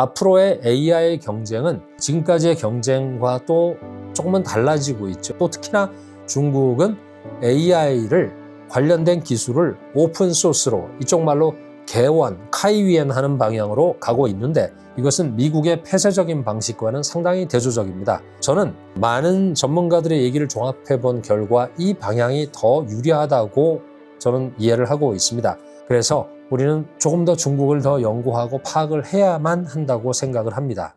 앞으로의 AI 경쟁은 지금까지의 경쟁과 또 조금은 달라지고 있죠. 또 특히나 중국은 AI를 관련된 기술을 오픈소스로, 이쪽 말로 개원, 카이위엔 하는 방향으로 가고 있는데, 이것은 미국의 폐쇄적인 방식과는 상당히 대조적입니다. 저는 많은 전문가들의 얘기를 종합해 본 결과 이 방향이 더 유리하다고 저는 이해를 하고 있습니다. 그래서 우리는 조금 더 중국을 더 연구하고 파악을 해야만 한다고 생각을 합니다.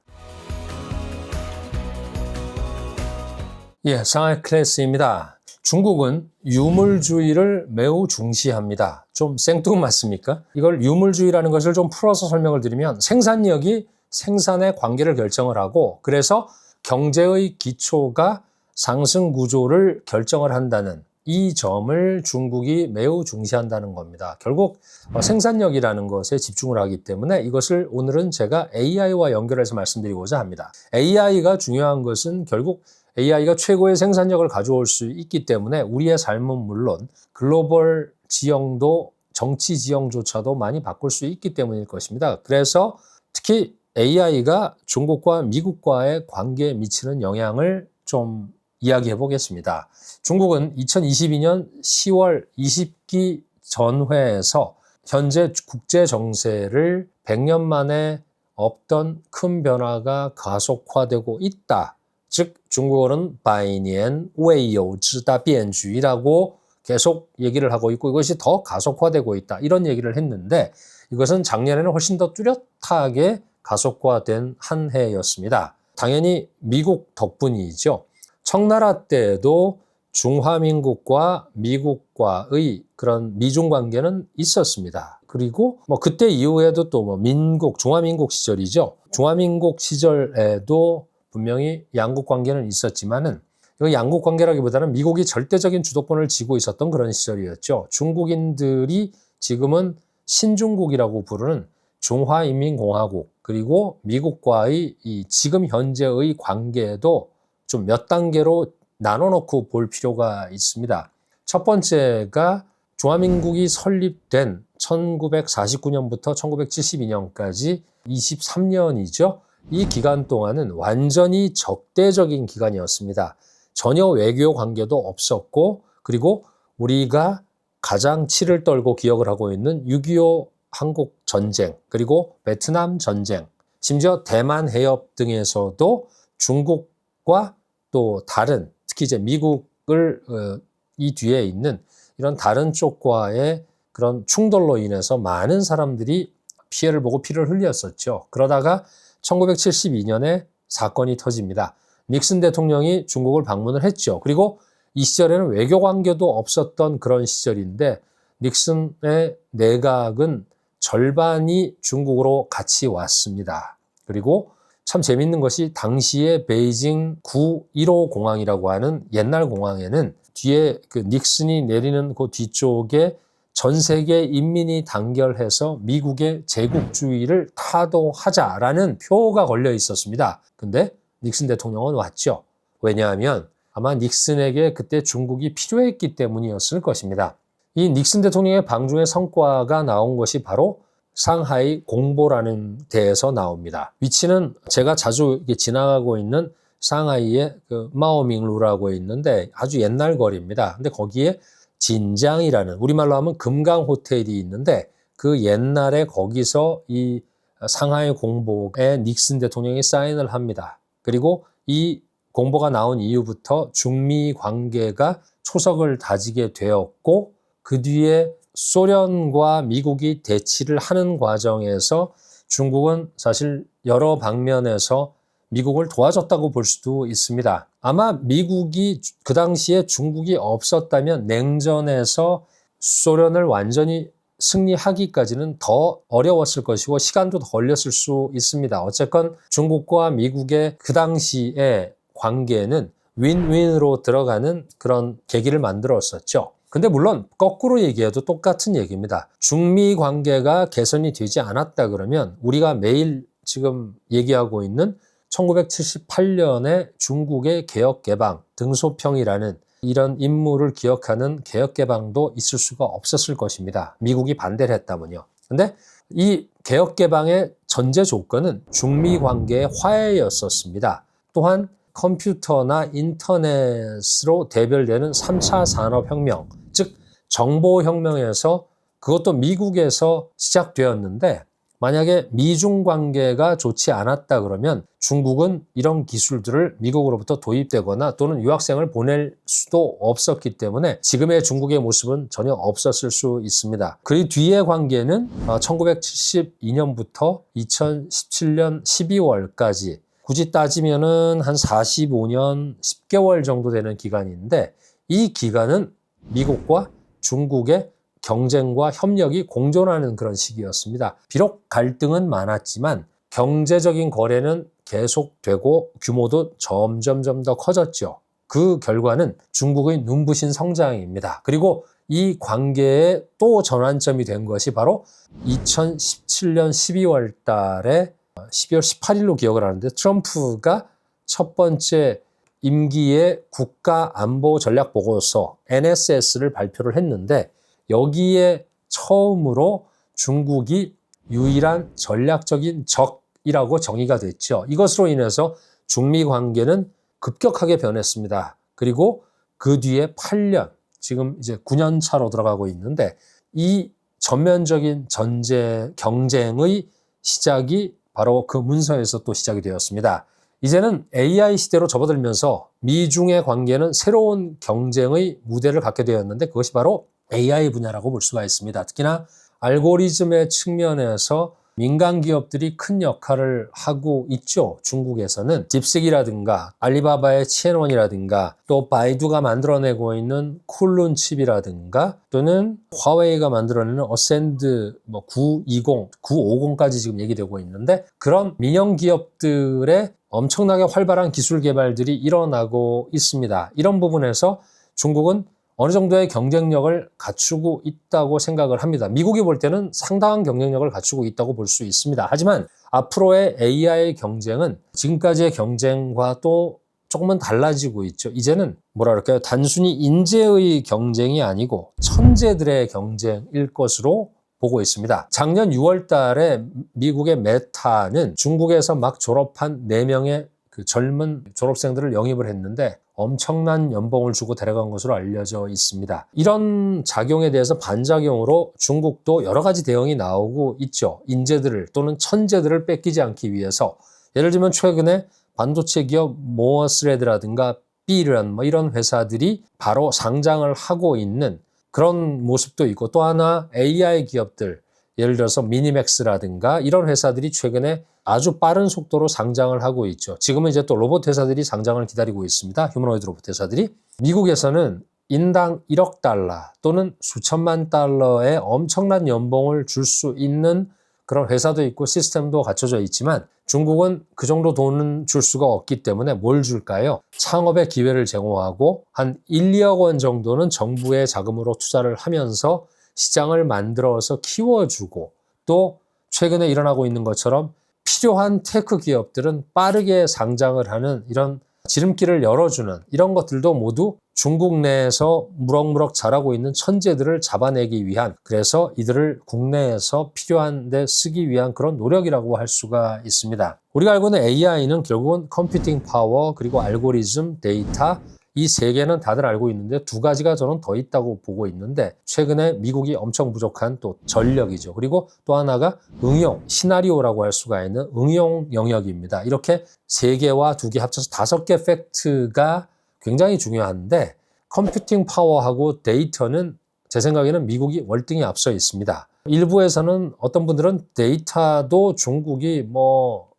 상하이 클래스입니다. 중국은 유물주의를 매우 중시합니다. 좀 생뚱맞습니까? 이걸 유물주의라는 것을 좀 풀어서 설명을 드리면, 생산력이 생산의 관계를 결정을 하고, 그래서 경제의 기초가 상승 구조를 결정을 한다는 이 점을 중국이 매우 중시한다는 겁니다. 결국 생산력이라는 것에 집중을 하기 때문에 이것을 오늘은 제가 AI와 연결해서 말씀드리고자 합니다. AI가 중요한 것은 결국 AI가 최고의 생산력을 가져올 수 있기 때문에 우리의 삶은 물론 글로벌 지형도, 정치 지형조차도 많이 바꿀 수 있기 때문일 것입니다. 그래서 특히 AI가 중국과 미국과의 관계에 미치는 영향을 좀 이야기해 보겠습니다. 중국은 2022년 10월 20기 전회에서 현재 국제 정세를 100년 만에 없던 큰 변화가 가속화되고 있다. 즉 중국어는 百年未有之大变局라고 계속 얘기를 하고 있고, 이것이 더 가속화되고 있다, 이런 얘기를 했는데, 이것은 작년에는 훨씬 더 뚜렷하게 가속화된 한 해였습니다. 당연히 미국 덕분이죠. 청나라 때에도 중화민국과 미국과의 그런 미중 관계는 있었습니다. 그리고 그때 이후에도 또 민국, 중화민국 시절이죠. 중화민국 시절에도 분명히 양국 관계는 있었지만은, 이 양국 관계라기보다는 미국이 절대적인 주도권을 쥐고 있었던 그런 시절이었죠. 중국인들이 지금은 신중국이라고 부르는 중화인민공화국, 그리고 미국과의 이 지금 현재의 관계도 좀 몇 단계로 나눠놓고 볼 필요가 있습니다. 첫 번째가 중화민국이 설립된 1949년부터 1972년까지 23년이죠. 이 기간 동안은 완전히 적대적인 기간이었습니다. 전혀 외교 관계도 없었고, 그리고 우리가 가장 치를 떨고 기억을 하고 있는 6.25 한국 전쟁, 그리고 베트남 전쟁, 심지어 대만 해협 등에서도 중국과 또 다른, 특히 이제 미국을 이 뒤에 있는 이런 다른 쪽과의 그런 충돌로 인해서 많은 사람들이 피해를 보고 피를 흘렸었죠. 그러다가 1972년에 사건이 터집니다. 닉슨 대통령이 중국을 방문을 했죠. 그리고 이 시절에는 외교 관계도 없었던 그런 시절인데, 닉슨의 내각은 절반이 중국으로 같이 왔습니다. 그리고 참 재밌는 것이, 당시에 베이징 9.15 공항이라고 하는 옛날 공항에는 뒤에 그 닉슨이 내리는 그 뒤쪽에 전 세계 인민이 단결해서 미국의 제국주의를 타도하자라는 표가 걸려 있었습니다. 근데 닉슨 대통령은 왔죠. 왜냐하면 아마 닉슨에게 그때 중국이 필요했기 때문이었을 것입니다. 이 닉슨 대통령의 방중의 성과가 나온 것이 바로 상하이 공보라는 데에서 나옵니다. 위치는 제가 자주 지나가고 있는 상하이의 그 마오밍루라고 있는데 아주 옛날 거리입니다. 근데 거기에 진장이라는, 우리말로 하면 금강 호텔이 있는데, 그 옛날에 거기서 이 상하이 공보에 닉슨 대통령이 사인을 합니다. 그리고 이 공보가 나온 이후부터 중미 관계가 초석을 다지게 되었고, 그 뒤에 소련과 미국이 대치를 하는 과정에서 중국은 사실 여러 방면에서 미국을 도와줬다고 볼 수도 있습니다. 아마 미국이 그 당시에 중국이 없었다면 냉전에서 소련을 완전히 승리하기까지는 더 어려웠을 것이고 시간도 더 걸렸을 수 있습니다. 어쨌건 중국과 미국의 그 당시의 관계는 윈윈으로 들어가는 그런 계기를 만들었었죠. 근데 물론 거꾸로 얘기해도 똑같은 얘기입니다. 중미 관계가 개선이 되지 않았다 그러면 우리가 매일 지금 얘기하고 있는 1978년에 중국의 개혁개방, 등소평이라는 이런 임무를 기억하는 개혁개방도 있을 수가 없었을 것입니다. 미국이 반대를 했다면요. 근데 이 개혁개방의 전제 조건은 중미 관계의 화해였었습니다. 또한 컴퓨터나 인터넷으로 대별되는 3차 산업혁명, 즉 정보혁명에서 그것도 미국에서 시작되었는데 만약에 미중 관계가 좋지 않았다 그러면 중국은 이런 기술들을 미국으로부터 도입되거나 또는 유학생을 보낼 수도 없었기 때문에 지금의 중국의 모습은 전혀 없었을 수 있습니다. 그 뒤의 관계는 1972년부터 2017년 12월까지 굳이 따지면은 한 45년 10개월 정도 되는 기간인데 이 기간은 미국과 중국의 경쟁과 협력이 공존하는 그런 시기였습니다. 비록 갈등은 많았지만 경제적인 거래는 계속되고 규모도 점점 더 커졌죠. 그 결과는 중국의 눈부신 성장입니다. 그리고 이 관계의 또 전환점이 된 것이 바로 2017년 12월 달에 12월 18일로 기억을 하는데 트럼프가 첫 번째 임기의 국가안보전략보고서 NSS를 발표를 했는데 여기에 처음으로 중국이 유일한 전략적인 적이라고 정의가 됐죠. 이것으로 인해서 중미 관계는 급격하게 변했습니다. 그리고 그 뒤에 8년, 지금 이제 9년 차로 들어가고 있는데 이 전면적인 경쟁의 시작이 바로 그 문서에서 또 시작이 되었습니다. 이제는 AI 시대로 접어들면서 미중의 관계는 새로운 경쟁의 무대를 갖게 되었는데 그것이 바로 AI 분야라고 볼 수가 있습니다. 특히나 알고리즘의 측면에서 민간 기업들이 큰 역할을 하고 있죠. 중국에서는 딥식이라든가 알리바바의 치엔원이라든가 또 바이두가 만들어내고 있는 쿤룬 칩이라든가 또는 화웨이가 만들어내는 어센드 920, 950까지 지금 얘기되고 있는데 그런 민영 기업들의 엄청나게 활발한 기술 개발들이 일어나고 있습니다. 이런 부분에서 중국은 어느 정도의 경쟁력을 갖추고 있다고 생각을 합니다. 미국이 볼 때는 상당한 경쟁력을 갖추고 있다고 볼 수 있습니다. 하지만 앞으로의 AI 경쟁은 지금까지의 경쟁과 또 조금은 달라지고 있죠. 이제는 뭐라 그럴까요? 단순히 인재의 경쟁이 아니고 천재들의 경쟁일 것으로 보고 있습니다. 작년 6월 달에 미국의 메타는 중국에서 막 졸업한 4명의 그 젊은 졸업생들을 영입을 했는데 엄청난 연봉을 주고 데려간 것으로 알려져 있습니다. 이런 작용에 대해서 반작용으로 중국도 여러 가지 대응이 나오고 있죠. 인재들을 또는 천재들을 뺏기지 않기 위해서 예를 들면 최근에 반도체 기업 모어스레드라든가 B런 이런 회사들이 바로 상장을 하고 있는 그런 모습도 있고 또 하나 AI 기업들 예를 들어서 미니맥스라든가 이런 회사들이 최근에 아주 빠른 속도로 상장을 하고 있죠. 지금은 이제 또 로봇 회사들이 상장을 기다리고 있습니다. 휴머노이드 로봇 회사들이. 미국에서는 인당 1억 달러 또는 수천만 달러의 엄청난 연봉을 줄 수 있는 그런 회사도 있고 시스템도 갖춰져 있지만 중국은 그 정도 돈은 줄 수가 없기 때문에 뭘 줄까요? 창업의 기회를 제공하고 한 1, 2억 원 정도는 정부의 자금으로 투자를 하면서 시장을 만들어서 키워주고 또 최근에 일어나고 있는 것처럼 필요한 테크 기업들은 빠르게 상장을 하는 이런 지름길을 열어주는 이런 것들도 모두 중국 내에서 무럭무럭 자라고 있는 천재들을 잡아내기 위한 그래서 이들을 국내에서 필요한 데 쓰기 위한 그런 노력이라고 할 수가 있습니다. 우리가 알고 있는 AI는 결국은 컴퓨팅 파워 그리고 알고리즘, 데이터 이 세 개는 다들 알고 있는데 두 가지가 저는 더 있다고 보고 있는데 최근에 미국이 엄청 부족한 또 전력이죠. 그리고 또 하나가 응용, 시나리오라고 할 수가 있는 응용 영역입니다. 이렇게 세 개와 두 개 합쳐서 5개 팩트가 굉장히 중요한데 컴퓨팅 파워하고 데이터는 제 생각에는 미국이 월등히 앞서 있습니다. 일부에서는 어떤 분들은 데이터도 중국이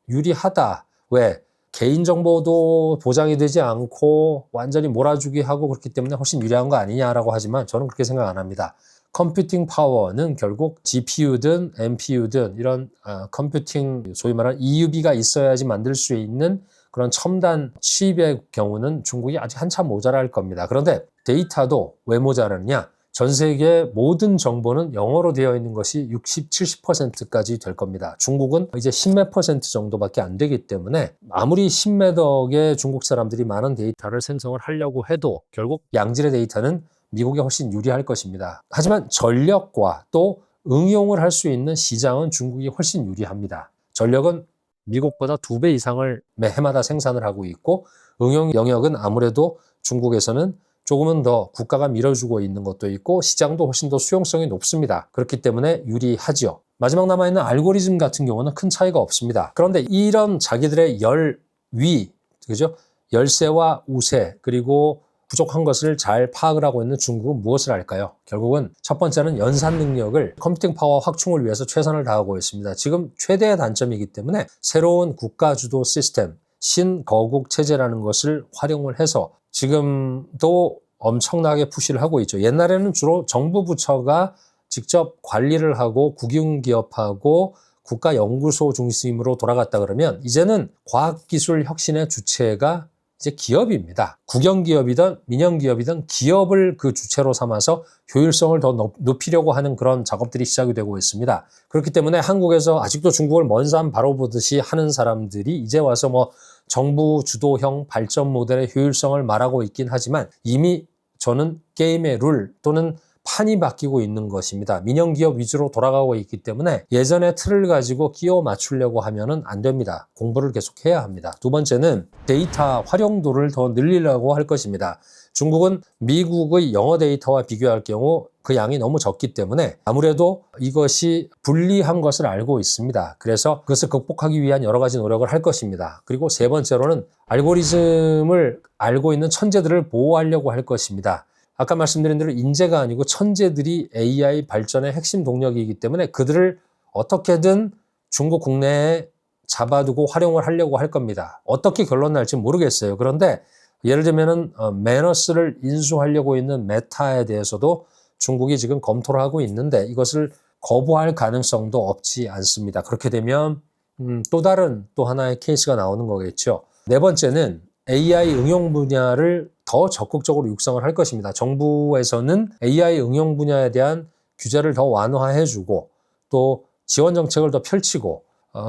유리하다. 왜? 개인정보도 보장이 되지 않고 완전히 몰아주기 하고 그렇기 때문에 훨씬 유리한 거 아니냐라고 하지만 저는 그렇게 생각 안 합니다. 컴퓨팅 파워는 결국 GPU든 NPU든 이런 컴퓨팅 소위 말하는 EUV가 있어야지 만들 수 있는 그런 첨단 칩의 경우는 중국이 아직 한참 모자랄 겁니다. 그런데 데이터도 왜 모자라느냐? 전 세계 모든 정보는 영어로 되어 있는 것이 60, 70%까지 될 겁니다. 중국은 이제 10몇 % 정도밖에 안 되기 때문에 아무리 10몇 억의 중국 사람들이 많은 데이터를 생성을 하려고 해도 결국 양질의 데이터는 미국이 훨씬 유리할 것입니다. 하지만 전력과 또 응용을 할 수 있는 시장은 중국이 훨씬 유리합니다. 전력은 미국보다 2배 이상을 매 해마다 생산을 하고 있고 응용 영역은 아무래도 중국에서는 조금은 더 국가가 밀어주고 있는 것도 있고 시장도 훨씬 더 수용성이 높습니다. 그렇기 때문에 유리하지요. 마지막 남아있는 알고리즘 같은 경우는 큰 차이가 없습니다. 그런데 이런 자기들의 열위, 그죠? 열세와 우세, 그리고 부족한 것을 잘 파악을 하고 있는 중국은 무엇을 할까요? 결국은 첫 번째는 연산 능력을 컴퓨팅 파워 확충을 위해서 최선을 다하고 있습니다. 지금 최대의 단점이기 때문에 새로운 국가 주도 시스템, 신거국 체제라는 것을 활용을 해서 지금도 엄청나게 푸시를 하고 있죠. 옛날에는 주로 정부 부처가 직접 관리를 하고 국영기업하고 국가연구소 중심으로 돌아갔다 그러면 이제는 과학기술 혁신의 주체가 이제 기업입니다. 국영기업이든 민영기업이든 기업을 그 주체로 삼아서 효율성을 더 높이려고 하는 그런 작업들이 시작이 되고 있습니다. 그렇기 때문에 한국에서 아직도 중국을 먼 산 바로 보듯이 하는 사람들이 이제 와서 뭐 정부 주도형 발전 모델의 효율성을 말하고 있긴 하지만 이미 저는 게임의 룰 또는 판이 바뀌고 있는 것입니다. 민영기업 위주로 돌아가고 있기 때문에 예전의 틀을 가지고 끼워 맞추려고 하면은 안 됩니다. 공부를 계속 해야 합니다. 두 번째는 데이터 활용도를 더 늘리려고 할 것입니다. 중국은 미국의 영어 데이터와 비교할 경우 그 양이 너무 적기 때문에 아무래도 이것이 불리한 것을 알고 있습니다. 그래서 그것을 극복하기 위한 여러 가지 노력을 할 것입니다. 그리고 세 번째로는 알고리즘을 알고 있는 천재들을 보호하려고 할 것입니다. 아까 말씀드린 대로 인재가 아니고 천재들이 AI 발전의 핵심 동력이기 때문에 그들을 어떻게든 중국 국내에 잡아두고 활용을 하려고 할 겁니다. 어떻게 결론 날지 모르겠어요. 그런데 예를 들면은 매너스를 인수하려고 있는 메타에 대해서도 중국이 지금 검토를 하고 있는데 이것을 거부할 가능성도 없지 않습니다. 그렇게 되면 또 하나의 케이스가 나오는 거겠죠. 네 번째는 AI 응용 분야를 더 적극적으로 육성을 할 것입니다. 정부에서는 AI 응용 분야에 대한 규제를 더 완화해주고 또 지원 정책을 더 펼치고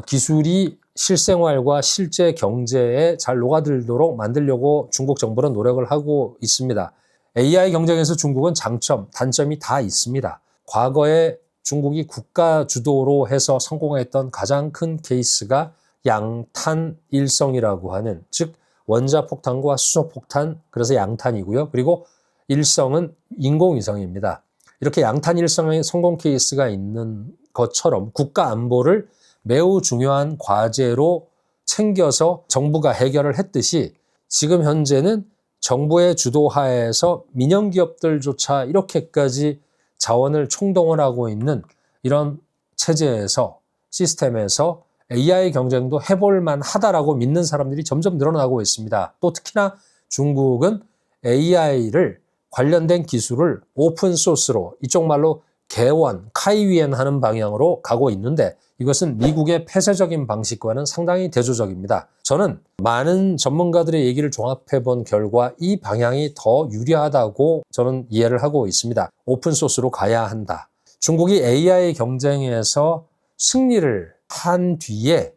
기술이 실생활과 실제 경제에 잘 녹아들도록 만들려고 중국 정부는 노력을 하고 있습니다. AI 경쟁에서 중국은 장점, 단점이 다 있습니다. 과거에 중국이 국가 주도로 해서 성공했던 가장 큰 케이스가 양탄일성이라고 하는, 즉 원자폭탄과 수소폭탄, 그래서 양탄이고요. 그리고 일성은 인공위성입니다. 이렇게 양탄일성의 성공 케이스가 있는 것처럼 국가 안보를 매우 중요한 과제로 챙겨서 정부가 해결을 했듯이 지금 현재는 정부의 주도하에서 민영기업들조차 이렇게까지 자원을 총동원 하고 있는 이런 체제에서, 시스템에서 AI 경쟁도 해볼 만하다라고 믿는 사람들이 점점 늘어나고 있습니다. 또 특히나 중국은 AI를 관련된 기술을 오픈소스로, 이쪽 말로 개원, 카이위엔 하는 방향으로 가고 있는데 이것은 미국의 폐쇄적인 방식과는 상당히 대조적입니다. 저는 많은 전문가들의 얘기를 종합해 본 결과 이 방향이 더 유리하다고 저는 이해를 하고 있습니다. 오픈소스로 가야 한다. 중국이 AI 경쟁에서 승리를 한 뒤에,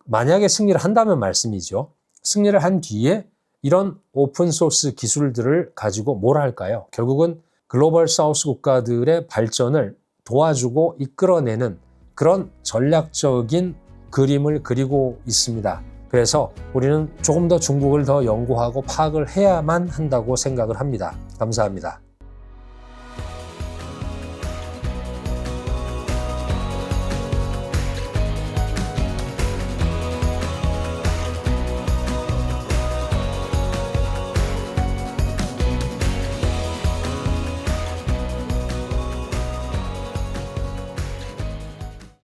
만약에 승리를 한다면 말씀이죠. 승리를 한 뒤에 이런 오픈소스 기술들을 가지고 뭘 할까요? 결국은 글로벌 사우스 국가들의 발전을 도와주고 이끌어내는 그런 전략적인 그림을 그리고 있습니다. 그래서 우리는 조금 더 중국을 더 연구하고 파악을 해야만 한다고 생각을 합니다. 감사합니다.